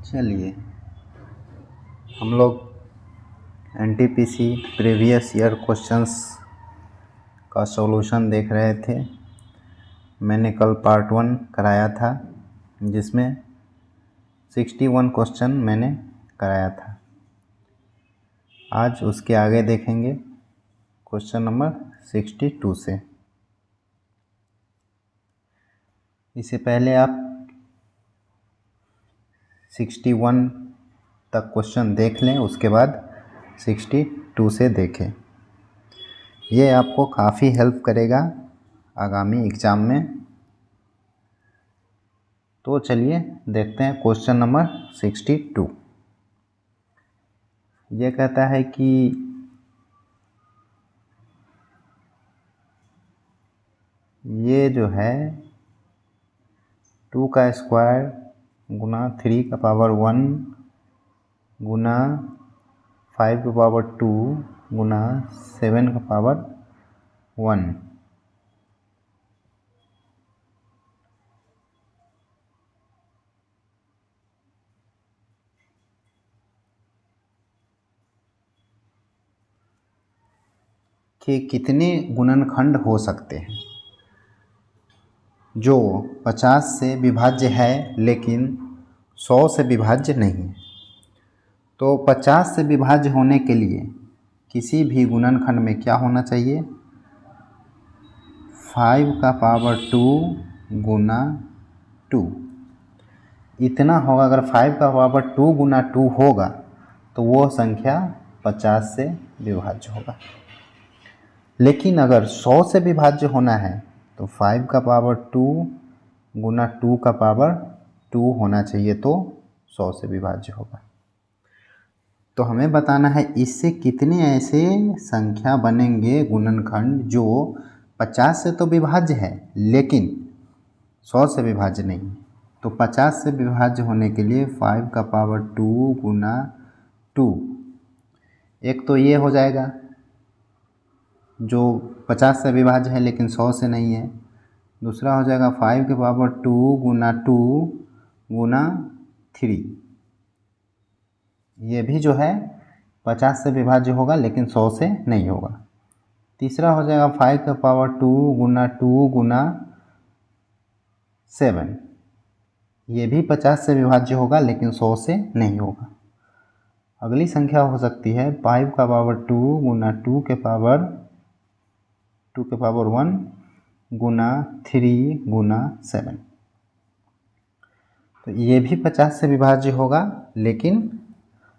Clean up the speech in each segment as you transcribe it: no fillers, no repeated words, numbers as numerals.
चलिए हम लोग एनटीपीसी प्रीवियस ईयर क्वेश्चंस का सॉल्यूशन देख रहे थे। मैंने कल पार्ट 1 कराया था जिसमें 61 क्वेश्चन मैंने कराया था। आज उसके आगे देखेंगे क्वेश्चन नंबर 62 से। इससे पहले आप 61 तक क्वेश्चन देख लें, उसके बाद 62 से देखें। ये आपको काफ़ी हेल्प करेगा आगामी एग्ज़ाम में। तो चलिए देखते हैं क्वेश्चन नंबर 62। ये कहता है कि ये जो है 2 का स्क्वायर गुना 3 का पावर 1 गुना 5 का पावर 2 गुना 7 का पावर 1 के कितने गुणनखंड हो सकते हैं जो 50 से विभाज्य है लेकिन 100 से विभाज्य नहीं है। तो 50 से विभाज्य होने के लिए किसी भी गुणनखंड में क्या होना चाहिए? 5 का पावर 2 गुना 2 इतना होगा। अगर 5 का पावर 2 गुना 2 होगा तो वो संख्या 50 से विभाज्य होगा। लेकिन अगर 100 से विभाज्य होना है तो 5 का पावर 2 गुना 2 का पावर 2 होना चाहिए, तो 100 से विभाज्य होगा। तो हमें बताना है इससे कितने ऐसे संख्या बनेंगे गुणनखंड जो 50 से तो विभाज्य है लेकिन 100 से विभाज्य नहीं है। तो 50 से विभाज्य होने के लिए 5 का पावर 2 गुना 2, एक तो ये हो जाएगा जो 50 से विभाज्य है लेकिन 100 से नहीं है। दूसरा हो जाएगा 5 के पावर 2 गुना 2 गुना 3, ये भी जो है 50 से विभाज्य होगा लेकिन 100 से नहीं होगा। तीसरा हो जाएगा 5 का पावर 2 गुना 2 गुना 7, ये भी 50 से विभाज्य होगा लेकिन 100 से नहीं होगा। अगली संख्या हो सकती है 5 का पावर 2 गुना 2 के पावर 1 गुना 3 गुना 7, तो ये भी 50 से विभाज्य होगा लेकिन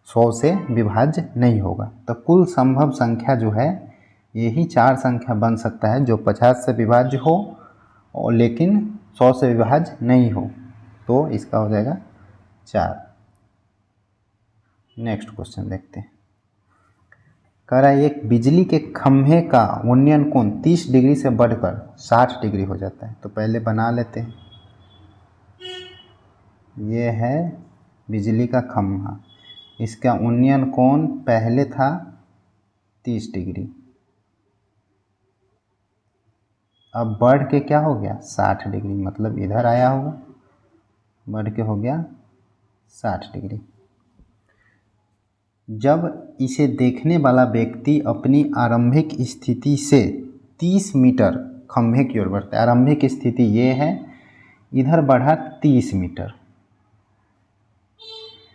100 से विभाज्य नहीं होगा। तो कुल संभव संख्या जो है यही 4 संख्या बन सकता है जो 50 से विभाज्य हो और लेकिन 100 से विभाज्य नहीं हो। तो इसका हो जाएगा 4। नेक्स्ट क्वेश्चन देखते हैं। कह रहा है एक बिजली के खंभे का उन्नयन कोण 30 डिग्री से बढ़कर 60 डिग्री हो जाता है। तो पहले बना लेते हैं। ये है बिजली का खंभा, इसका उन्नयन कोण पहले था 30 डिग्री, अब बढ़ के क्या हो गया 60 डिग्री, मतलब इधर आया होगा, बढ़ के हो गया 60 डिग्री। जब इसे देखने वाला व्यक्ति अपनी आरंभिक स्थिति से 30 मीटर खंभे की ओर बढ़ता है, आरंभिक स्थिति ये है, इधर बढ़ा 30 मीटर,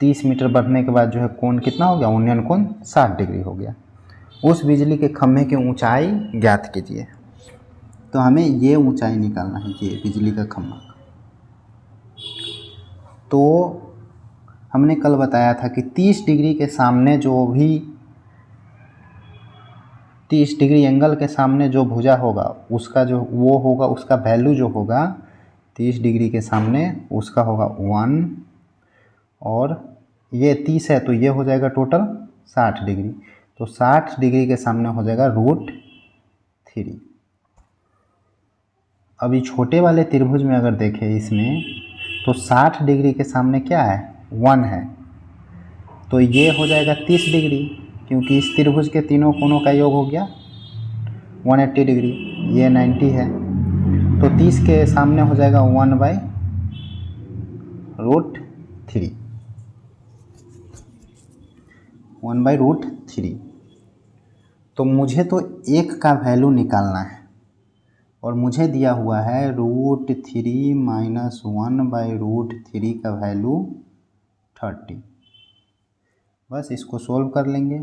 30 मीटर बढ़ने के बाद जो है कोण कितना हो गया, उन्नयन कोण 60 डिग्री हो गया। उस बिजली के खंभे की ऊंचाई ज्ञात कीजिए। तो हमें ये ऊंचाई निकालना है, ये बिजली का खंभा। तो हमने कल बताया था कि 30 डिग्री के सामने जो भी 30 डिग्री एंगल के सामने जो भुजा होगा उसका जो वो होगा, उसका वैल्यू जो होगा 30 डिग्री के सामने उसका होगा 1, और ये 30 है तो ये हो जाएगा टोटल 60 डिग्री। तो 60 डिग्री के सामने हो जाएगा √3। अभी छोटे वाले त्रिभुज में अगर देखें इसमें तो 60 डिग्री के सामने क्या है 1 है, तो ये हो जाएगा 30 डिग्री, क्योंकि इस त्रिभुज के तीनों कोणों का योग हो गया 180 डिग्री, ये 90 है। तो 30 के सामने हो जाएगा 1/√3। 1/√3। तो मुझे तो एक का वैल्यू निकालना है और मुझे दिया हुआ है √3 - 1/√3 का वैल्यू 30। बस इसको सोल्व कर लेंगे।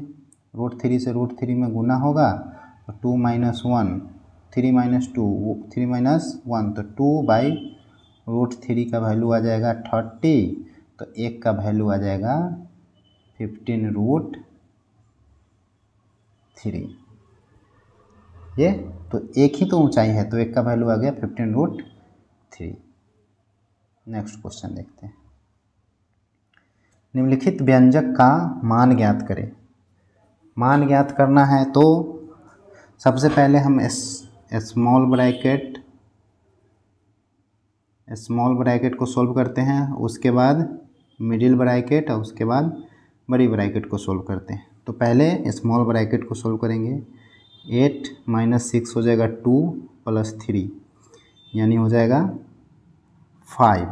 √3 से √3 में गुना होगा तो 2 - 1, 3 - 2, 3 - 1 तो 2/√3 का वैल्यू आ जाएगा 30। तो एक का वैल्यू आ जाएगा 15√3। ये तो एक ही तो ऊंचाई है तो एक का वैल्यू आ गया 15√3। नेक्स्ट क्वेश्चन देखते हैं। निम्नलिखित व्यंजक का मान ज्ञात करें। मान ज्ञात करना है तो सबसे पहले हम स्मॉल ब्रैकेट को सोल्व करते हैं, उसके बाद मिडिल ब्रैकेट और उसके बाद बड़ी ब्रैकेट को सोल्व करते हैं। तो पहले स्मॉल ब्रैकेट को सोल्व करेंगे। 8 - 6 हो जाएगा 2 + 3 यानी हो जाएगा 5।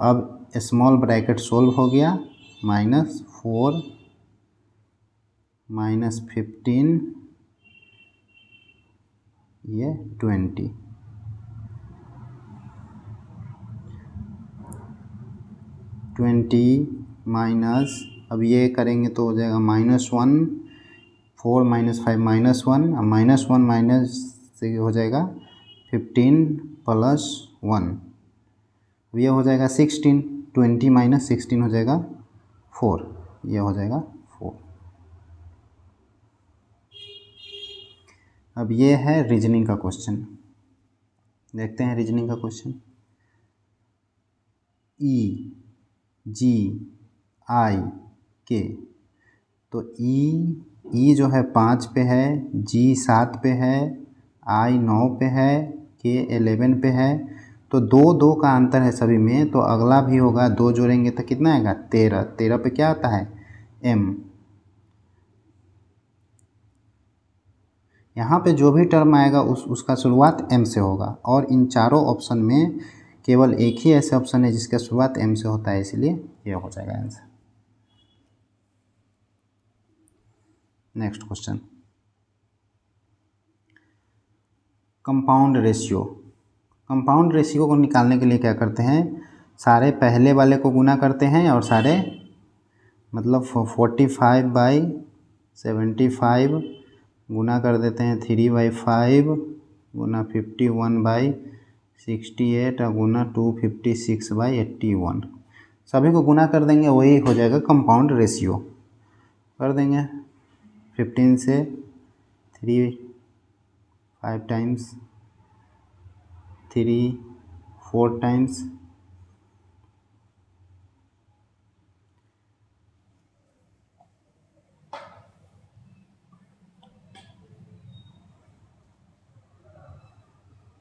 अब स्मॉल ब्रैकेट सोल्व हो गया। -4 - 15 ये 20। अब ये करेंगे तो हो जाएगा -1, 4 - 5 -1, अब -1 माइनस से हो जाएगा 15 + 1, ये हो जाएगा 16। 20 - 16 हो जाएगा 4, ये हो जाएगा 4। अब ये है रीजनिंग का क्वेश्चन। देखते हैं रीजनिंग का क्वेश्चन। EGIK तो ई जो है 5 पे है, G 7 पे है, I 9 पे है, K 11 पे है। तो 2 का अंतर है सभी में, तो अगला भी होगा। 2 जोड़ेंगे तो कितना आएगा 13। 13 पे क्या आता है M। यहाँ पे जो भी टर्म आएगा उसका शुरुआत M से होगा और इन चारों ऑप्शन में केवल एक ही ऐसे ऑप्शन है जिसका शुरुआत M से होता है, इसलिए ये हो जाएगा answer. Next question. Compound ratio. Compound ratio को निकालने के लिए क्या करते हैं, सारे पहले वाले को गुना करते हैं और सारे मतलब 45/75 गुना कर देते हैं 3/5 गुना 51/68 और गुना 256/81। सभी को गुना कर देंगे, वही हो जाएगा कंपाउंड रेशियो। कर देंगे 15 से 3 5 टाइम्स, 3 4 टाइम्स,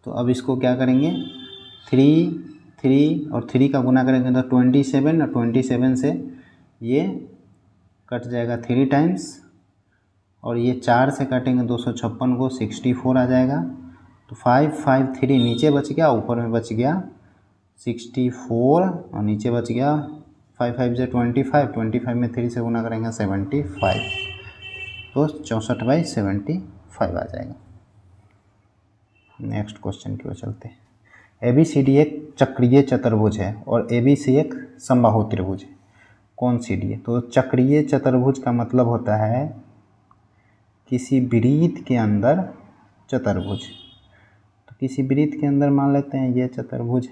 तो अब इसको क्या करेंगे 3 और 3 का गुना करेंगे तो 27 और 27 से ये कट जाएगा 3 टाइम्स और ये 4 से काटेंगे 256 को 64 आ जाएगा। तो 553 नीचे बच गया, ऊपर में बच गया 64 और नीचे बच गया 5 5 से 25 में 3 से गुना करेंगे 75, तो 64/75 आ जाएगा। नेक्स्ट क्वेश्चन की ओर चलते हैं। ABCD एक चक्रीय चतुर्भुज है और ABC एक समबाहु त्रिभुज है। कौन सी डी है? तो चक्रीय चतुर्भुज का मतलब होता है किसी वृत्त के अंदर चतुर्भुज। तो किसी वृत्त के अंदर मान लेते हैं ये चतुर्भुज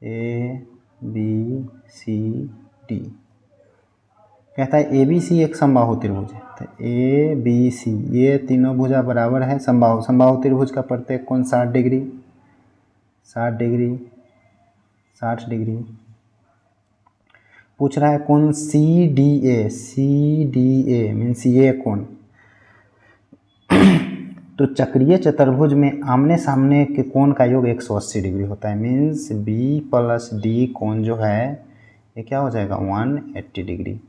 ABCD। कहता है ABC एक समबाहु त्रिभुज है। तो ABC ये तीनों भुजा बराबर है। समबाहु त्रिभुज का प्रत्येक कोण 60 डिग्री 60 डिग्री 60 डिग्री। पूछ रहा है कोण CDA मीन्स ये कोण। तो चक्रीय चतुर्भुज में आमने सामने के कोण का योग 180 डिग्री होता है। मीन्स B + D कोण जो है ये क्या हो जाएगा 180 डिग्री।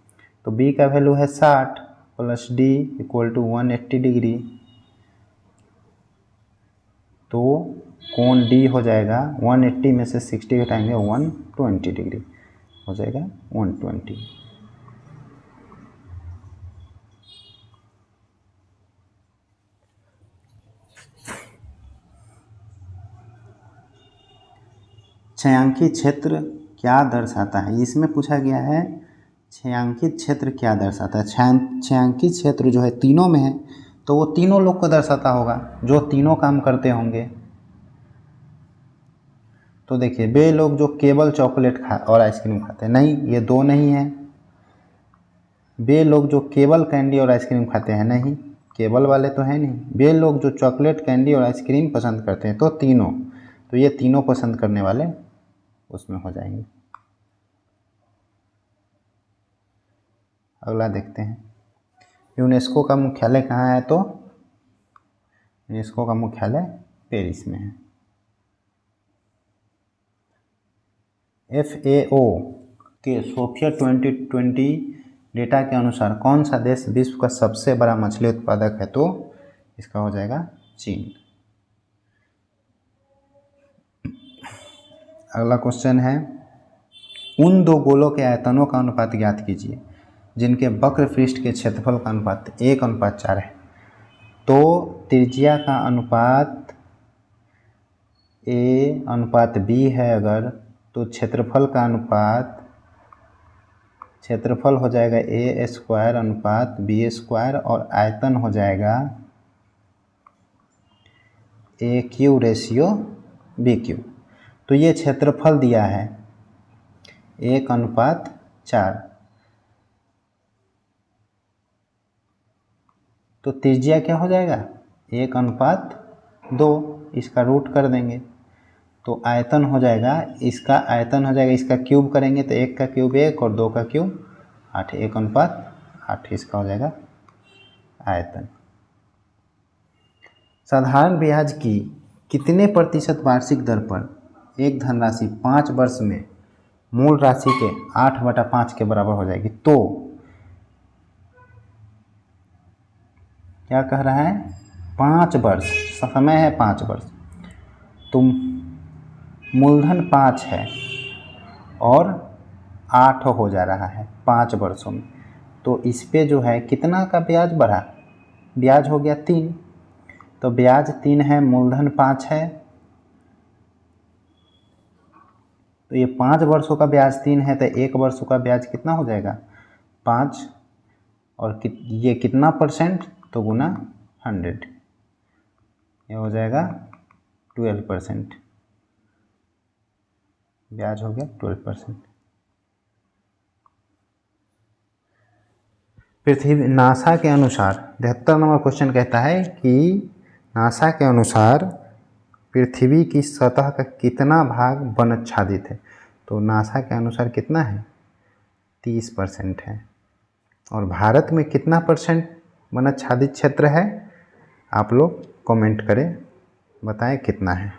तो B का वैल्यू है 60 + D = 180 डिग्री। तो कोण D हो जाएगा 180 में से 60 घटाएंगे 120 डिग्री हो जाएगा 120। छायांकित क्षेत्र क्या दर्शाता है, इसमें पूछा गया है छायांकित क्षेत्र क्या दर्शाता है। छायांकित क्षेत्र जो है तीनों में है, तो वो तीनों लोग को दर्शाता होगा जो तीनों काम करते होंगे। तो देखिए वे लोग जो केवल चॉकलेट खा और आइसक्रीम खाते हैं, नहीं ये दो नहीं है। वे लोग जो केवल कैंडी और आइसक्रीम खाते हैं, नहीं केवल वाले तो है नहीं। वे लोग जो चॉकलेट कैंडी और आइसक्रीम पसंद करते हैं, तो तीनों, तो ये तीनों पसंद करने वाले उसमें हो जाएंगे। अगला देखते हैं, यूनेस्को का मुख्यालय कहाँ है, तो यूनेस्को का मुख्यालय पेरिस में है। FAO के सोफिया 2020 डेटा के अनुसार कौन सा देश विश्व का सबसे बड़ा मछली उत्पादक है, तो इसका हो जाएगा चीन। अगला क्वेश्चन है, उन दो गोलों के आयतनों का अनुपात ज्ञात कीजिए जिनके वक्र पृष्ठ के क्षेत्रफल का अनुपात 1:4 है। तो त्रिज्या का अनुपात A:B है अगर, तो क्षेत्रफल का अनुपात, क्षेत्रफल हो जाएगा A² / B² और आयतन हो जाएगा AQ/BQ। तो ये क्षेत्रफल दिया है 1:4, तो त्रिज्या क्या हो जाएगा 1:2, इसका रूट कर देंगे तो आयतन हो जाएगा, इसका आयतन हो जाएगा, इसका क्यूब करेंगे तो 1 का क्यूब 1 और 2 का क्यूब 8, 1:8 इसका हो जाएगा आयतन। साधारण ब्याज की कितने प्रतिशत वार्षिक दर पर एक धनराशि 5 वर्ष में मूल राशि के 8/5 के बराबर हो जाएगी। तो क्या कह रहा है, 5 वर्ष, समय है 5 वर्ष, तो मूलधन 5 है और 8 हो जा रहा है 5 वर्षों में, तो इस पे जो है कितना का ब्याज बढ़ा, ब्याज हो गया 3, तो ब्याज 3 है, मूलधन 5 है, तो ये 5 वर्षों का ब्याज 3 है, तो 1 वर्षों का ब्याज कितना हो जाएगा 5, और ये कितना परसेंट, तो गुना 100, ये हो जाएगा 12%, ब्याज हो गया 12%। पृथ्वी, नासा के अनुसार 73 नंबर क्वेश्चन कहता है कि नासा के अनुसार पृथ्वी की सतह का कितना भाग वनाच्छादित है, तो नासा के अनुसार कितना है 30% है। और भारत में कितना परसेंट वनाच्छादित क्षेत्र है, आप लोग कमेंट करें, बताएं कितना है।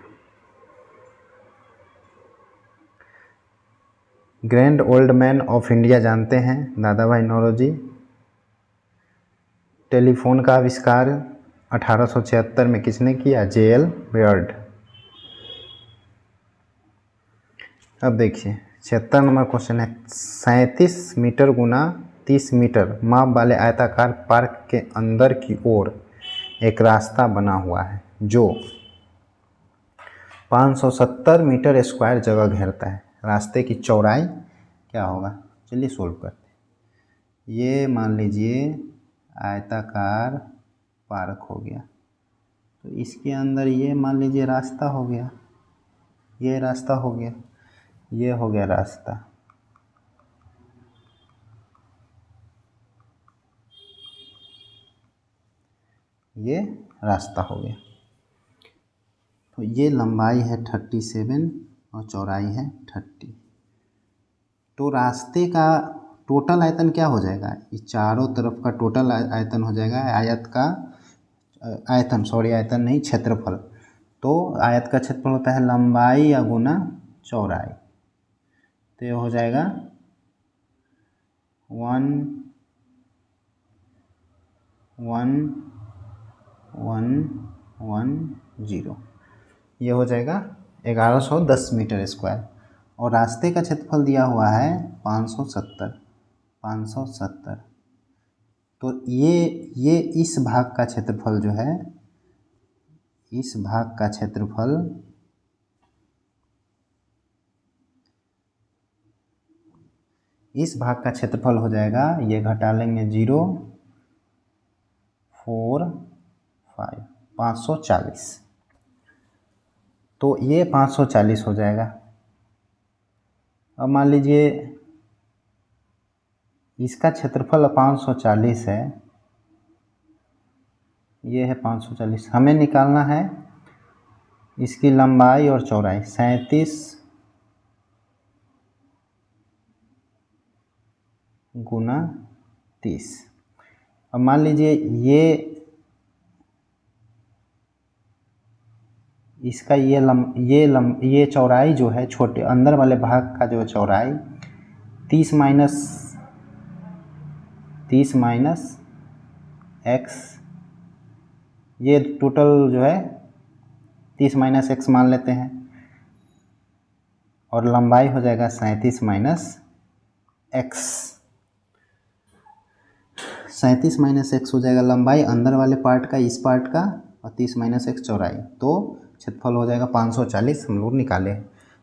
Grand old man of India जानते हैं दादा भाई नौरोजी। टेलीफोन का आविष्कार 1876 में किसने किया, JL बेयर्ड। अब देखिए 76 नंबर क्वेश्चन है, 37 मीटर गुना 30 मीटर माप वाले आयताकार पार्क के अंदर की ओर एक रास्ता बना हुआ है जो 570 मीटर स्क्वायर जगह घेरता है। रास्ते की चौड़ाई क्या होगा, चलिए सोल्व करते हैं। ये मान लीजिए आयताकार पार्क हो गया, तो इसके अंदर ये मान लीजिए रास्ता हो गया, ये रास्ता हो गया, ये हो गया रास्ता, ये रास्ता हो गया। तो ये लंबाई है 37 और चौड़ाई है 30। तो रास्ते का टोटल आयतन क्या हो जाएगा, ये चारों तरफ का टोटल आयतन हो जाएगा, आयत का आयतन, सॉरी आयतन नहीं, क्षेत्रफल। तो आयत का क्षेत्रफल होता है लंबाई या गुना चौड़ाई, तो ये हो जाएगा 11110, ये हो जाएगा 1110 मीटर स्क्वायर। और रास्ते का क्षेत्रफल दिया हुआ है 570। तो ये इस भाग का क्षेत्रफल जो है, इस भाग का क्षेत्रफल इस भाग का क्षेत्रफल हो जाएगा, ये घटा लेंगे 0, 4, 5, 540। तो ये 540 हो जाएगा। अब मान लीजिए इसका क्षेत्रफल 540 है, ये है 540। हमें निकालना है इसकी लंबाई और चौड़ाई, 37 गुना 30। अब मान लीजिए इसका ये चौड़ाई जो है, छोटे अंदर वाले भाग का जो चौड़ाई 30 माइनस x, ये टोटल जो है 30 माइनस x मान लेते हैं, और लंबाई हो जाएगा 37 माइनस x। 37 माइनस x हो जाएगा लंबाई अंदर वाले पार्ट का, इस पार्ट का, और 30 माइनस x चौड़ाई। तो क्षेत्रफल हो जाएगा 540 हम लोग निकाले।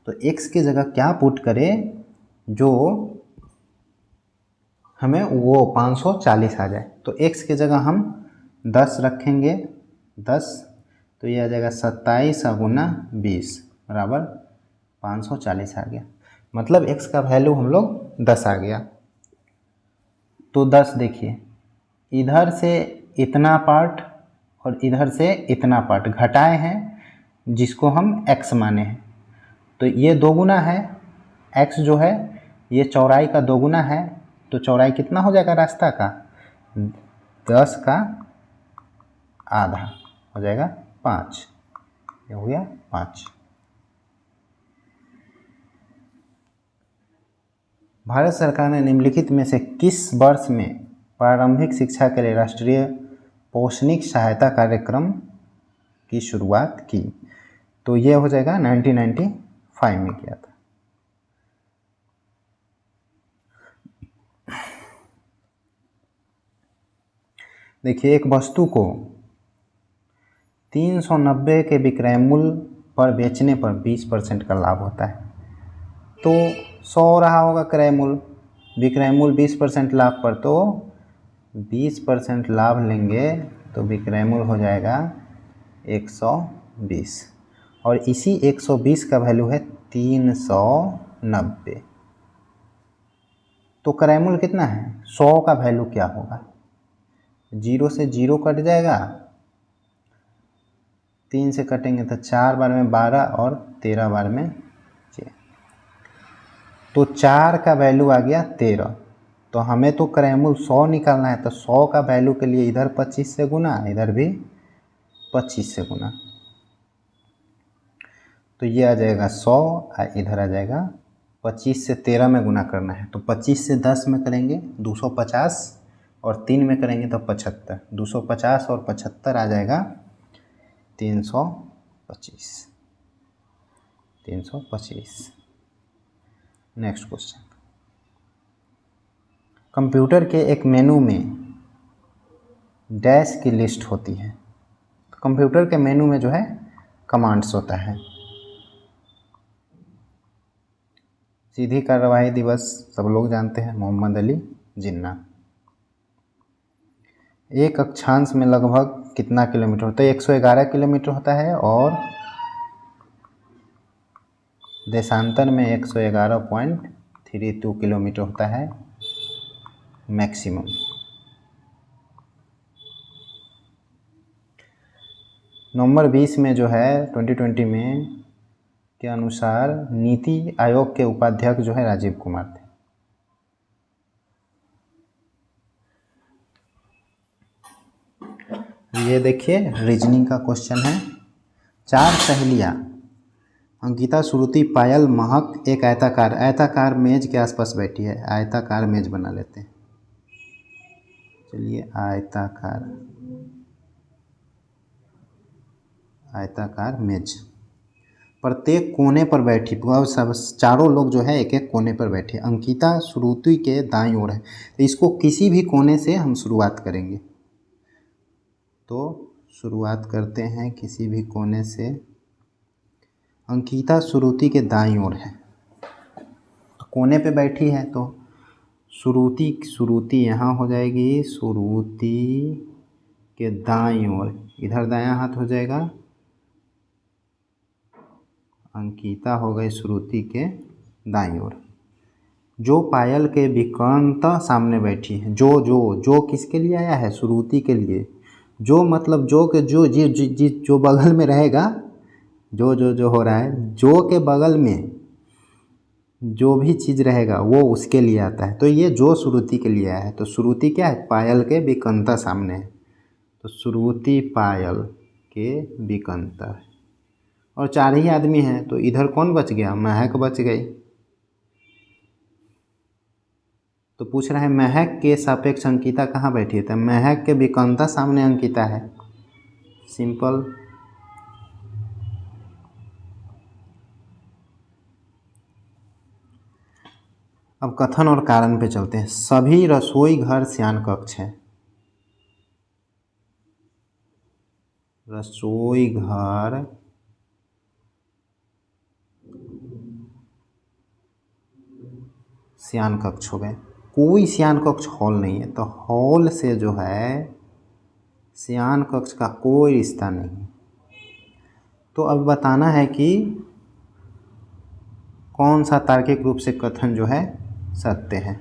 तो x की जगह क्या पुट करें जो हमें वो 540 आ जाए। तो x की जगह हम 10 रखेंगे, 10, तो ये आ जाएगा 27 गुना 20 बराबर 540 आ गया। मतलब x का वैल्यू हम लोग 10 आ गया। तो 10 देखिए, इधर से इतना पार्ट और इधर से इतना पार्ट घटाए हैं, जिसको हम x माने हैं। तो ये दोगुना है, x जो है ये चौड़ाई का दोगुना है। तो चौड़ाई कितना हो जाएगा रास्ता का, 10 का आधा हो जाएगा 5, ये हो गया 5। भारत सरकार ने निम्नलिखित में से किस वर्ष में प्रारंभिक शिक्षा के लिए राष्ट्रीय पोषणिक सहायता कार्यक्रम की शुरुआत की? तो ये हो जाएगा 1995 में किया था। देखिए, एक वस्तु को 390 के विक्रय मूल्य पर बेचने पर 20% का लाभ होता है। तो 100 रहा होगा क्रय मूल्य, विक्रय मूल्य 20% लाभ पर, तो 20% लाभ लेंगे तो विक्रय मूल्य हो जाएगा 120, और इसी 120 का वैल्यू है 390। तो क्रय मूल्य कितना है, 100 का वैल्यू क्या होगा, 0 से 0 कट जाएगा, 3 से कटेंगे तो 4 बार में 12 और 13 बार में 6, तो 4 का वैल्यू आ गया 13। तो हमें तो क्रय मूल्य 100 निकालना है, तो 100 का वैल्यू के लिए इधर 25 से गुना, इधर भी 25 से गुना, तो ये आ जाएगा 100 और इधर आ जाएगा 25 से 13 में गुना करना है। तो 25 से 10 में करेंगे 250, और 3 में करेंगे तो 75, 250 और 75 आ जाएगा 325। नेक्स्ट क्वेश्चन, कंप्यूटर के एक मेनू में डैश की लिस्ट होती है। कंप्यूटर के मेनू में जो है कमांड्स होता है। सीधी कार्यवाही दिवस सब लोग जानते हैं, मोहम्मद अली जिन्ना। एक अक्षांश में लगभग कितना किलोमीटर होता है, 111 किलोमीटर होता है, और देशांतर में 111.32 किलोमीटर होता है मैक्सिमम। नवंबर 20 में जो है 2020 में के अनुसार नीति आयोग के उपाध्यक्ष जो है राजीव कुमार थे। ये देखिए रीजनिंग का क्वेश्चन है। 4 सहेलियाँ अंकिता, श्रुति, पायल, महक एक आयताकार मेज के आसपास बैठी है। आयताकार मेज बना लेते हैं, चलिए आयताकार मेज, प्रत्येक कोने पर बैठी, सब चारों लोग जो है एक एक कोने पर बैठे। अंकिता श्रुति के दाईं ओर है, तो इसको किसी भी कोने से हम शुरुआत करेंगे। तो शुरुआत करते हैं किसी भी कोने से। अंकिता श्रुति के दाईं ओर है, तो कोने पे बैठी है, तो श्रुति यहाँ हो जाएगी, श्रुति के दाईं ओर, इधर दायां हाथ हो जाएगा, अंकिता हो गई श्रुति के दाईं ओर। जो पायल के विकर्णता सामने बैठी है, जो किसके लिए आया है? श्रुति के लिए। जो मतलब जो के जो बगल में रहेगा, जो हो रहा है, जो के बगल में जो भी चीज़ रहेगा वो उसके लिए आता है। तो ये जो श्रुति के लिए आया है, तो श्रुति क्या है? पायल के विकर्णता सामने है, तो श्रुति पायल के विकर्णता है। और 4 ही आदमी हैं, तो इधर कौन बच गया? महक बच गई। तो पूछ रहा है महक के सापेक्ष अंकिता कहाँ बैठी है? तो महक के विकर्णता सामने अंकिता है, सिंपल। अब कथन और कारण पे चलते हैं। सभी रसोई घर शयन कक्ष है। रसोई घर शयन कक्ष हो गए। कोई शयन कक्ष हॉल नहीं है, तो हॉल से जो है शयन कक्ष का कोई रिश्ता नहीं। तो अब बताना है कि कौन सा तार्किक रूप से कथन जो है सत्य है।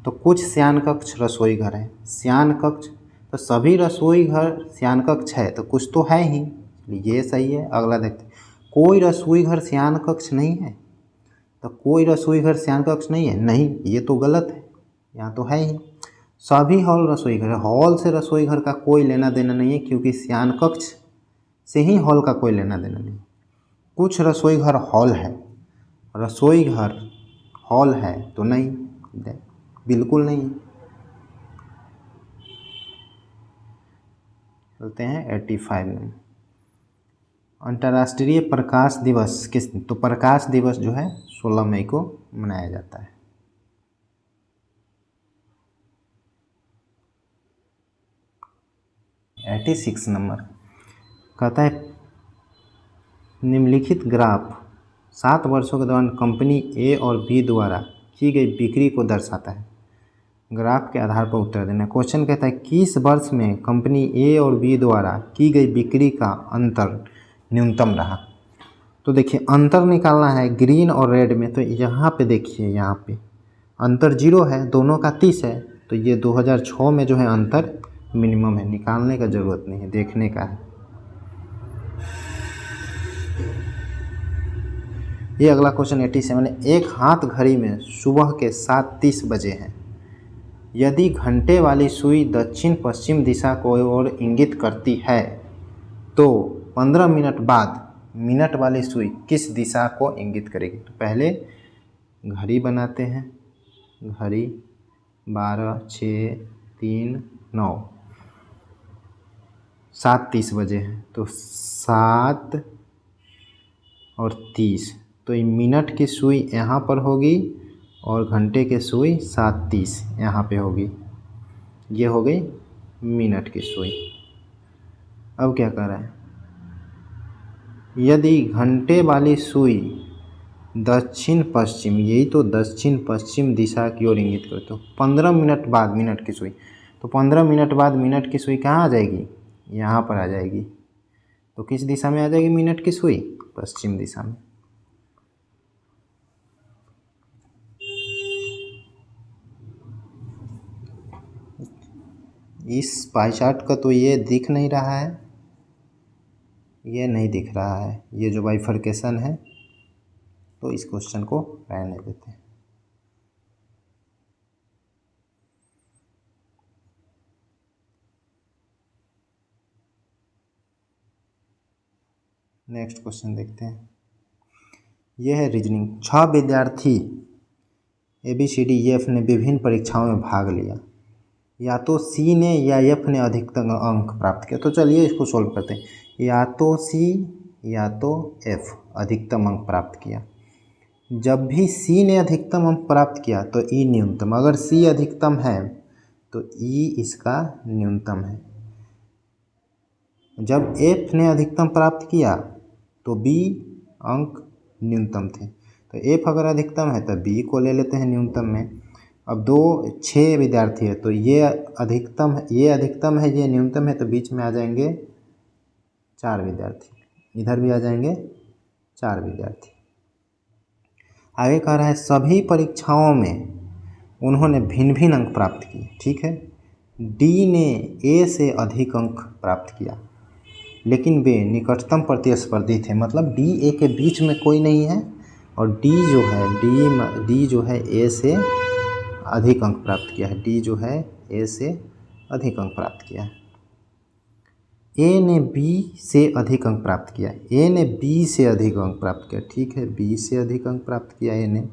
तो कुछ शयन कक्ष रसोई घर है। शयन कक्ष, तो सभी रसोई घर शयन कक्ष है, तो कुछ तो है ही, ये सही है। अगला देखते हैं, कोई रसोई घर शयन कक्ष नहीं है। तो कोई रसोई घर शयन कक्ष नहीं है, नहीं, ये तो गलत है, यहाँ तो है ही। सभी हॉल रसोई घर है। हॉल से रसोई घर का कोई लेना देना नहीं है, क्योंकि शयन कक्ष से ही हॉल का कोई लेना देना नहीं। कुछ रसोई घर हॉल है, रसोई घर हॉल है तो नहीं, बिल्कुल नहीं। चलते हैं 85 में। अंतर्राष्ट्रीय प्रकाश दिवस किस? तो प्रकाश दिवस जो है 16 मई को मनाया जाता है। एटी 86 नंबर कहता है निम्नलिखित ग्राफ 7 वर्षों के दौरान कंपनी ए और बी द्वारा की गई बिक्री को दर्शाता है। ग्राफ के आधार पर उत्तर देना। क्वेश्चन कहता है किस वर्ष में कंपनी ए और बी द्वारा की गई बिक्री का अंतर न्यूनतम रहा? तो देखिए अंतर निकालना है ग्रीन और रेड में। तो यहाँ पे देखिए, यहाँ पे अंतर 0 है, दोनों का 30 है, तो ये 2006 में जो है अंतर मिनिमम है, निकालने का ज़रूरत नहीं है, देखने का है। ये अगला क्वेश्चन 87 है। एक हाथ घड़ी में सुबह के 7:30 बजे हैं। यदि घंटे वाली सुई दक्षिण पश्चिम दिशा को ओर इंगित करती है, तो 15 मिनट बाद मिनट वाली सुई किस दिशा को इंगित करेगी? तो पहले घड़ी बनाते हैं। घड़ी 12, 6, 3, 9, 7:30 बजे हैं, तो 7 और 30, तो ये मिनट की सुई यहाँ पर होगी और घंटे की सुई 7:30 यहाँ पे होगी। ये हो गई मिनट की सुई। अब क्या कर रहा है? यदि घंटे वाली सुई दक्षिण पश्चिम, यही तो दक्षिण पश्चिम दिशा की ओर इंगित करे, तो 15 मिनट बाद मिनट की सुई, तो 15 मिनट बाद मिनट की सुई कहाँ आ जाएगी? यहाँ पर आ जाएगी। तो किस दिशा में आ जाएगी मिनट की सुई? पश्चिम दिशा में। इस पाई चार्ट का तो ये दिख नहीं रहा है, ये नहीं दिख रहा है, ये जो बाइफर्केशन है, तो इस क्वेश्चन को रहने देते हैं। नेक्स्ट क्वेश्चन देखते हैं। यह है रीजनिंग। 6 विद्यार्थी ABCDEF ने विभिन्न परीक्षाओं में भाग लिया। या तो C ने या F ने अधिकतम अंक प्राप्त किया। तो चलिए इसको सोल्व करते हैं। या तो C या तो F अधिकतम अंक प्राप्त किया। जब भी C ने अधिकतम अंक प्राप्त किया तो E न्यूनतम। अगर C अधिकतम है तो E इसका न्यूनतम है। जब F ने अधिकतम प्राप्त किया तो B अंक न्यूनतम थे। तो F अगर अधिकतम है तो B को ले लेते हैं न्यूनतम में। अब 6 विद्यार्थी है तो ये अधिकतम है, ये न्यूनतम है, तो बीच में आ जाएंगे 4 विद्यार्थी, इधर भी आ जाएंगे 4 विद्यार्थी। आगे कह रहा है सभी परीक्षाओं में उन्होंने भिन्न भिन्न अंक प्राप्त किए। ठीक है, डी ने ए से अधिक अंक प्राप्त किया, लेकिन वे निकटतम प्रतिस्पर्धी थे। मतलब डी ए के बीच में कोई नहीं है, और डी जो है ए से अधिक अंक प्राप्त किया है। डी जो है ए से अधिक अंक प्राप्त किया है। ए ने बी से अधिक अंक प्राप्त किया। ए ने बी से अधिक अंक प्राप्त किया। ठीक है, बी से अधिक अंक प्राप्त किया ए ने।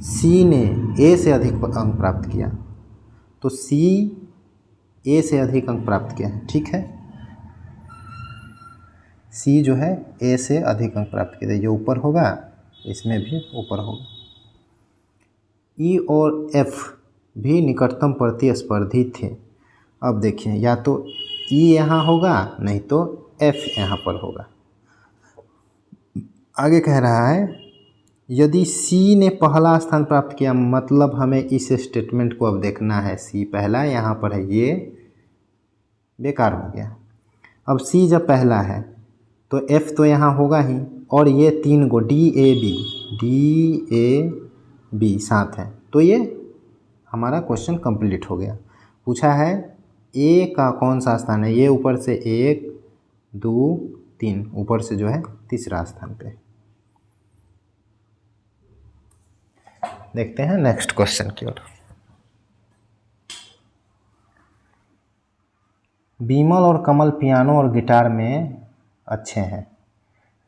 सी ने ए से अधिक अंक प्राप्त किया, तो सी ए से अधिक अंक प्राप्त किया है। ठीक है, सी जो है ए से अधिक अंक प्राप्त किया, ये ऊपर होगा, इसमें भी ऊपर होगा। ई और एफ भी निकटतम प्रतिस्पर्धी थे। अब देखिए, या तो ई यहाँ होगा, नहीं तो एफ यहाँ पर होगा। आगे कह रहा है यदि सी ने पहला स्थान प्राप्त किया, मतलब हमें इस स्टेटमेंट को अब देखना है। सी पहला यहाँ पर है, ये बेकार हो गया। अब सी जब पहला है तो एफ तो यहाँ होगा ही, और ये 3 को डी ए बी साथ है, तो ये हमारा क्वेश्चन कंप्लीट हो गया। पूछा है ए का कौन सा स्थान है, ये ऊपर से 1 2 3, ऊपर से जो है तीसरा स्थान पे। देखते हैं नेक्स्ट क्वेश्चन की ओर। बीमल और कमल पियानो और गिटार में अच्छे हैं।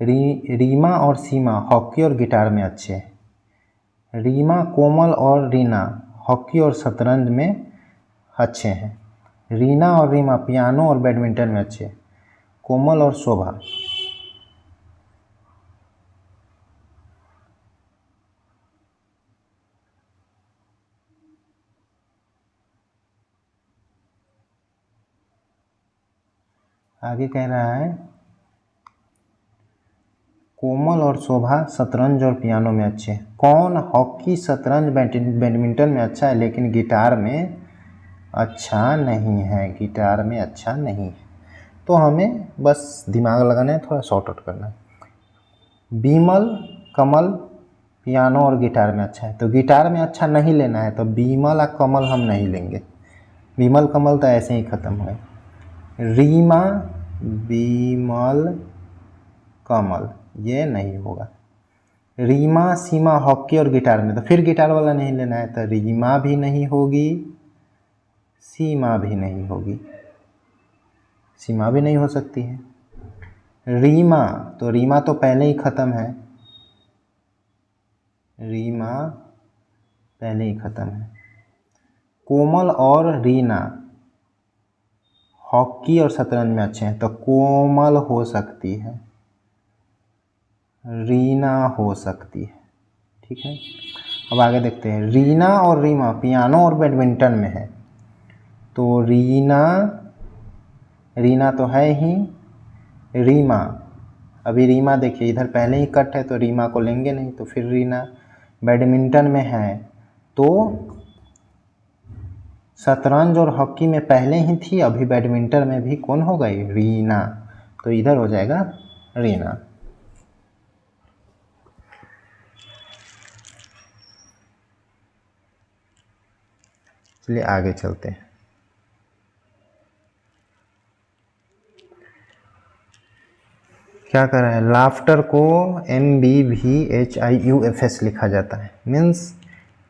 रीमा और सीमा हॉकी और गिटार में अच्छे हैं। रीमा, कोमल और रीना हॉकी और शतरंज में अच्छे हैं। रीना और रीमा पियानो और बैडमिंटन में अच्छे हैं। कोमल और शोभा, आगे कह रहा है कोमल और शोभा शतरंज और पियानो में अच्छे हैं। कौन हॉकी, शतरंज, बैडमिंटन में अच्छा है, लेकिन गिटार में अच्छा नहीं है। गिटार में अच्छा नहीं है, तो हमें बस दिमाग लगाना है, थोड़ा शॉर्ट आउट करना है। बीमल, कमल पियानो और गिटार में अच्छा है, तो गिटार में अच्छा नहीं लेना है, तो बीमल और कमल हम नहीं लेंगे। बीमल कमल तो ऐसे ही ख़त्म हुए। रीमा, बीमल, कमल, ये नहीं होगा। रीमा, सीमा हॉकी और गिटार में, तो फिर गिटार वाला नहीं लेना है, तो रीमा भी नहीं होगी, सीमा भी नहीं होगी। सीमा भी नहीं हो सकती है। रीमा, तो रीमा तो पहले ही ख़त्म है, रीमा पहले ही ख़त्म है। कोमल और रीना हॉकी और शतरंज में अच्छे हैं, तो कोमल हो सकती है, रीना हो सकती है। ठीक है, अब आगे देखते हैं। रीना और रीमा पियानो और बैडमिंटन में है, तो रीना तो है ही। रीमा, अभी रीमा देखिए इधर पहले ही कट है, तो रीमा को लेंगे नहीं, तो फिर रीना। बैडमिंटन में है, तो शतरंज और हॉकी में पहले ही थी, अभी बैडमिंटन में भी कौन हो गई, रीना, तो इधर हो जाएगा रीना। चलिए आगे चलते हैं। क्या कर रहा है, लाफ्टर को MBVHIUFS लिखा जाता है, मीन्स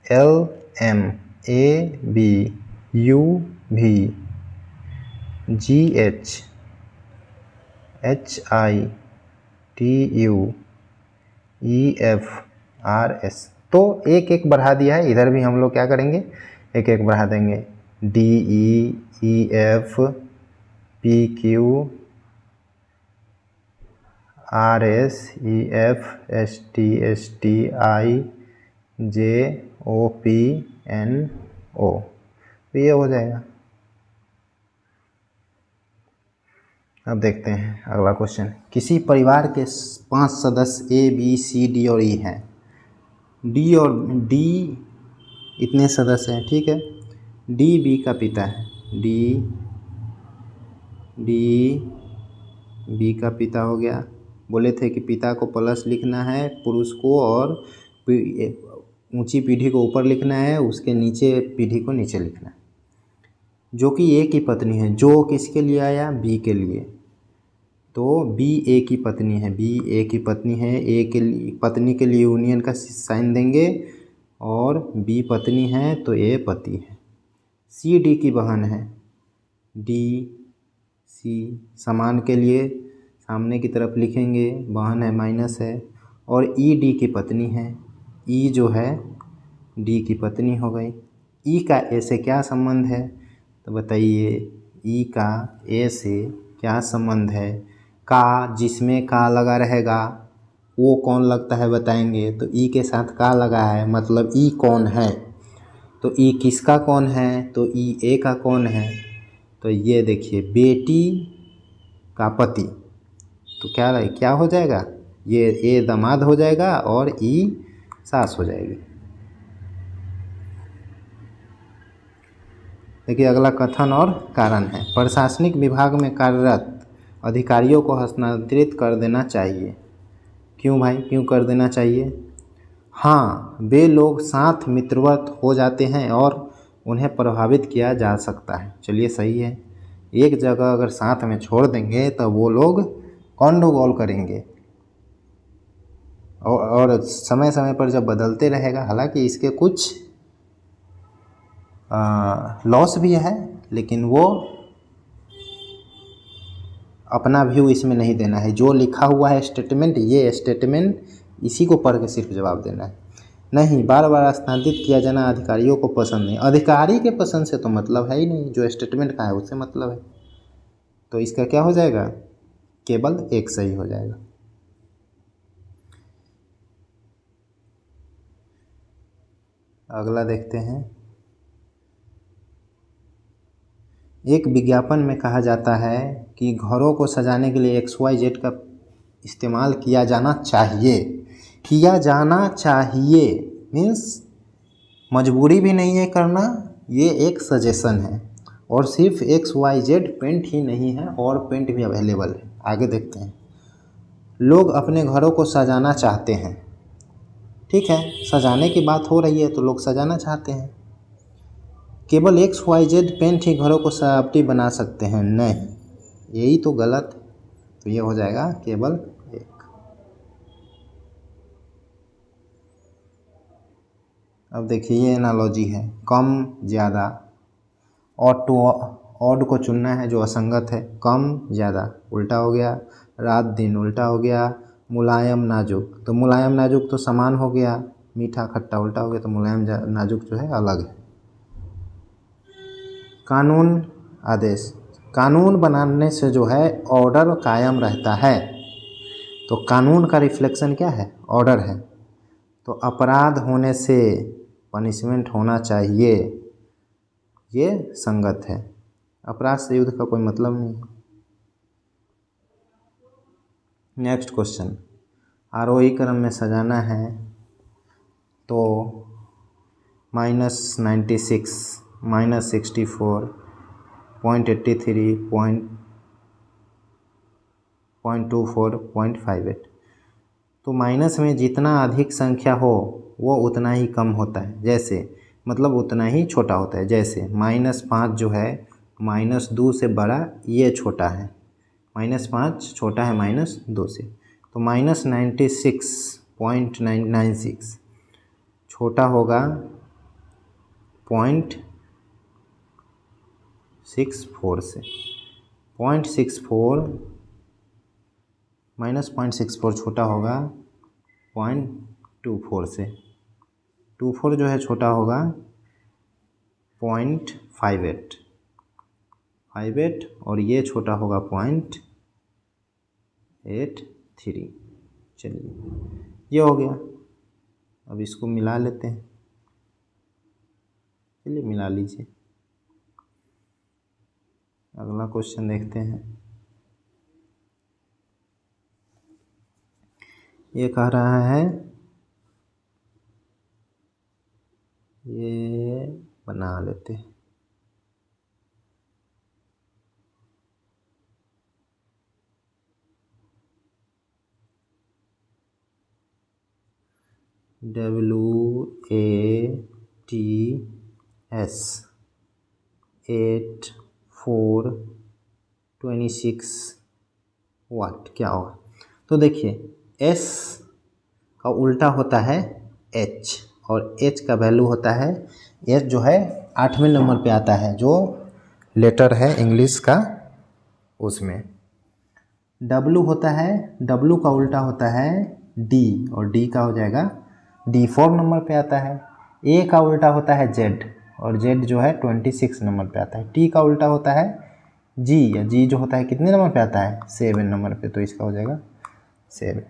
LMABUGHITUEFRS। तो एक एक बढ़ा दिया है, इधर भी हम लोग क्या करेंगे, एक एक बढ़ा देंगे। DEEFPQ RSEFSTSTIJOPNO, तो ये हो जाएगा। अब देखते हैं अगला क्वेश्चन। किसी परिवार के 5 सदस्य A B C D और E हैं। डी और डी इतने सदस्य हैं, ठीक है। डी बी का पिता है, डी बी का पिता हो गया। बोले थे कि पिता को प्लस लिखना है पुरुष को और ऊंची पीढ़ी को ऊपर लिखना है, उसके नीचे पीढ़ी को नीचे लिखना है। जो कि ए की पत्नी है, जो किसके लिए आया, बी के लिए, तो बी ए की पत्नी है, बी ए की पत्नी है। ए के लिए पत्नी के लिए यूनियन का साइन देंगे और बी पत्नी है तो ए पति है। सी डी की बहन है, डी सी समान के लिए सामने की तरफ लिखेंगे, बहन है माइनस है। और ई डी की पत्नी है, ई जो है डी की पत्नी हो गई। ई का ए से क्या संबंध है, तो बताइए ई का ए से क्या संबंध है। का, जिसमें का लगा रहेगा वो कौन लगता है बताएंगे, तो ई के साथ का लगा है मतलब ई कौन है। तो ई किसका कौन है, तो ई ए का कौन है, तो ये देखिए बेटी का पति। तो क्या हो जाएगा, ये ए दामाद हो जाएगा और ई सास हो जाएगी। देखिए अगला कथन और कारण है। प्रशासनिक विभाग में कार्यरत अधिकारियों को हस्तांतरित कर देना चाहिए। क्यों भाई, क्यों कर देना चाहिए। हाँ, वे लोग साथ मित्रवत हो जाते हैं और उन्हें प्रभावित किया जा सकता है। चलिए सही है, एक जगह अगर साथ में छोड़ देंगे तो वो लोग गंडगोल करेंगे और समय समय पर जब बदलते रहेगा, हालांकि इसके कुछ लॉस भी है, लेकिन वो अपना व्यू इसमें नहीं देना है। जो लिखा हुआ है स्टेटमेंट, ये स्टेटमेंट इसी को पढ़ के सिर्फ जवाब देना है। नहीं, बार बार स्थानांतरित किया जाना अधिकारियों को पसंद नहीं। अधिकारी के पसंद से तो मतलब है ही नहीं, जो स्टेटमेंट का है उससे मतलब है। तो इसका क्या हो जाएगा, केवल एक सही हो जाएगा। अगला देखते हैं। एक विज्ञापन में कहा जाता है कि घरों को सजाने के लिए XYZ का इस्तेमाल किया जाना चाहिए। किया जाना चाहिए मीन्स मजबूरी भी नहीं है करना, ये एक सजेशन है। और सिर्फ XYZ पेंट ही नहीं है और पेंट भी अवेलेबल है। आगे देखते हैं। लोग अपने घरों को सजाना चाहते हैं, ठीक है, सजाने की बात हो रही है तो लोग सजाना चाहते हैं। केवल XYZ पेंट ही घरों को सजावटी बना सकते हैं, नहीं, यही तो गलत है। तो ये हो जाएगा केवल एक। अब देखिए ये एनालॉजी है, कम ज़्यादा, ऑड को चुनना है जो असंगत है। कम ज़्यादा उल्टा हो गया, रात दिन उल्टा हो गया, मुलायम नाजुक, तो मुलायम नाजुक तो समान हो गया, मीठा खट्टा उल्टा हो गया, तो मुलायम नाजुक जो है अलग है। कानून आदेश, कानून बनाने से जो है ऑर्डर कायम रहता है। तो कानून का रिफ्लेक्शन क्या है, ऑर्डर है। तो अपराध होने से पनिशमेंट होना चाहिए, ये संगत है। अपराध से युद्ध का कोई मतलब नहीं है। नेक्स्ट क्वेश्चन, आरोही क्रम में सजाना है तो -96, -64, 0.83, 0.24, 0.58। तो माइनस में जितना अधिक संख्या हो वो उतना ही कम होता है, जैसे मतलब उतना ही छोटा होता है। जैसे -5 जो है -2 से बड़ा, ये छोटा है, -5 छोटा है -2 से। तो -96.996 छोटा होगा 0.64 से। 0.64 -0.64 छोटा होगा 0.24 से। 24 जो है छोटा होगा 0.58 और ये छोटा होगा 0.83। चलिए ये हो गया। अब इसको मिला लेते हैं, चलिए मिला लीजिए। अगला क्वेश्चन देखते हैं। ये कह रहा है बना लेते हैं। WATS 8426 वाट क्या होगा? तो देखिए S का उल्टा होता है H और H का वैल्यू होता है, H जो है 8वें नंबर पे आता है जो लेटर है इंग्लिश का, उसमें W होता है, W का उल्टा होता है D और D का हो जाएगा D 4 नंबर पे आता है। A का उल्टा होता है Z और Z जो है 26 नंबर पे आता है। T का उल्टा होता है G या G जो होता है कितने नंबर पे आता है? 7 नंबर पे, तो इसका हो जाएगा 7।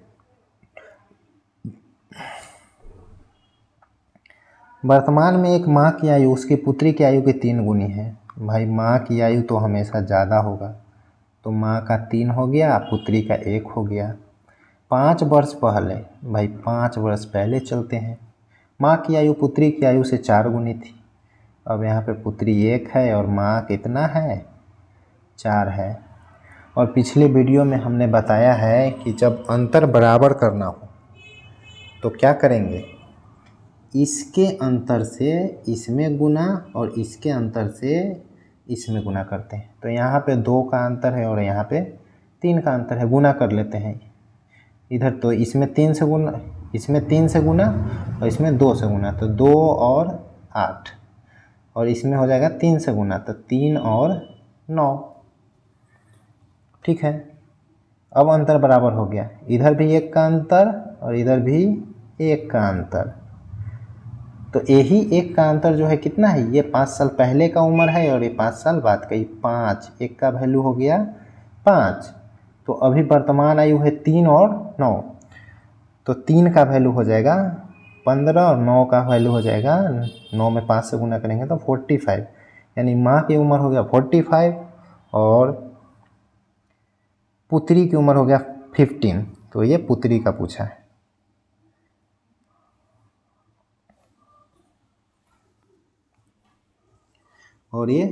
वर्तमान में एक माँ की आयु उसकी पुत्री की आयु के 3 गुनी है। भाई माँ की आयु तो हमेशा ज़्यादा होगा, तो माँ का 3 हो गया, पुत्री का 1 हो गया। 5 वर्ष पहले, भाई 5 वर्ष पहले चलते हैं। माँ की आयु पुत्री की आयु से 4 गुनी थी। अब यहाँ पे पुत्री 1 है और माँ कितना है? 4 है। और पिछले वीडियो में हमने बताया है कि जब अंतर बराबर करना हो तो क्या करेंगे? इसके अंतर से इसमें गुना और इसके अंतर से इसमें गुना करते हैं। तो यहाँ पे 2 का अंतर है और यहाँ पे 3 का अंतर है, गुना कर लेते हैं इधर। तो इसमें 3 से गुना, इसमें 3 से गुना और इसमें 2 से गुना, तो 2 और 8, और इसमें हो जाएगा 3 से गुना, तो 3 और 9। ठीक है, अब अंतर बराबर हो गया, इधर भी 1 का अंतर और इधर भी 1 का अंतर। तो यही 1 का अंतर जो है कितना है? ये 5 साल पहले का उम्र है और ये 5 साल बाद का ही। 5, 1 का वैल्यू हो गया 5। तो अभी वर्तमान आयु है 3 और 9, तो 3 का वैल्यू हो जाएगा 15 और 9 का वैल्यू हो जाएगा, 9 में 5 से गुना करेंगे तो 45, यानी माँ की उम्र हो गया 45 और पुत्री की उम्र हो गया 15। तो ये पुत्री का पूछा है। और ये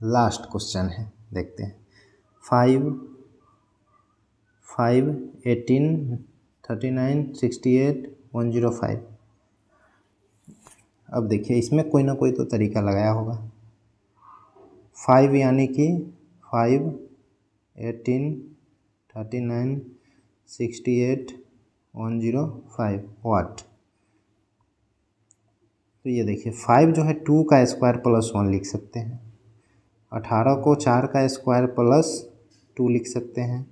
लास्ट क्वेश्चन है, देखते हैं। 5, 18, 39, 68, 105। अब देखिए इसमें कोई ना कोई तो तरीका लगाया होगा। 5 यानी कि 5, 18, 39, 68, 105 वाट। तो ये देखिए 5 जो है 2 का स्क्वायर प्लस 1 लिख सकते हैं। 18 को 4 का स्क्वायर प्लस 2 लिख सकते हैं।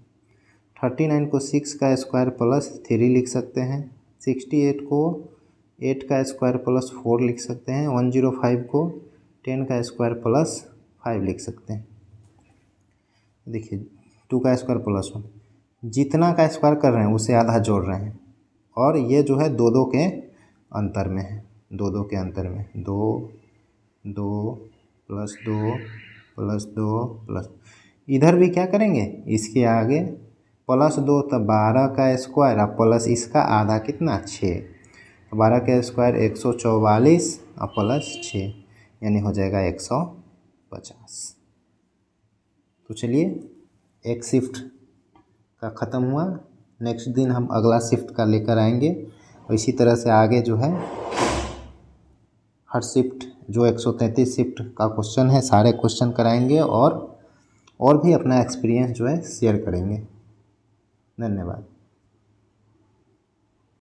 39 को 6 का स्क्वायर प्लस 3 लिख सकते हैं। 68 को 8 का स्क्वायर प्लस 4 लिख सकते हैं। 105 को 10 का स्क्वायर प्लस 5 लिख सकते हैं। देखिए 2 का स्क्वायर प्लस 1, जितना का स्क्वायर कर रहे हैं उसे आधा जोड़ रहे हैं, और ये जो है 2 के अंतर में है, 2 के अंतर में, 2 2 प्लस 2 प्लस 2 प्लस, इधर भी क्या करेंगे इसके आगे प्लस 2, तब 12 का स्क्वायर और प्लस इसका आधा कितना 6, तो 12 का स्क्वायर 144 और प्लस 6 यानी हो जाएगा 150। तो चलिए एक शिफ्ट का ख़त्म हुआ, नेक्स्ट दिन हम अगला शिफ्ट का लेकर आएंगे, और इसी तरह से आगे जो है हर शिफ्ट जो 133 शिफ्ट का क्वेश्चन है सारे क्वेश्चन कराएंगे, और भी अपना एक्सपीरियंस जो है शेयर करेंगे। धन्यवाद।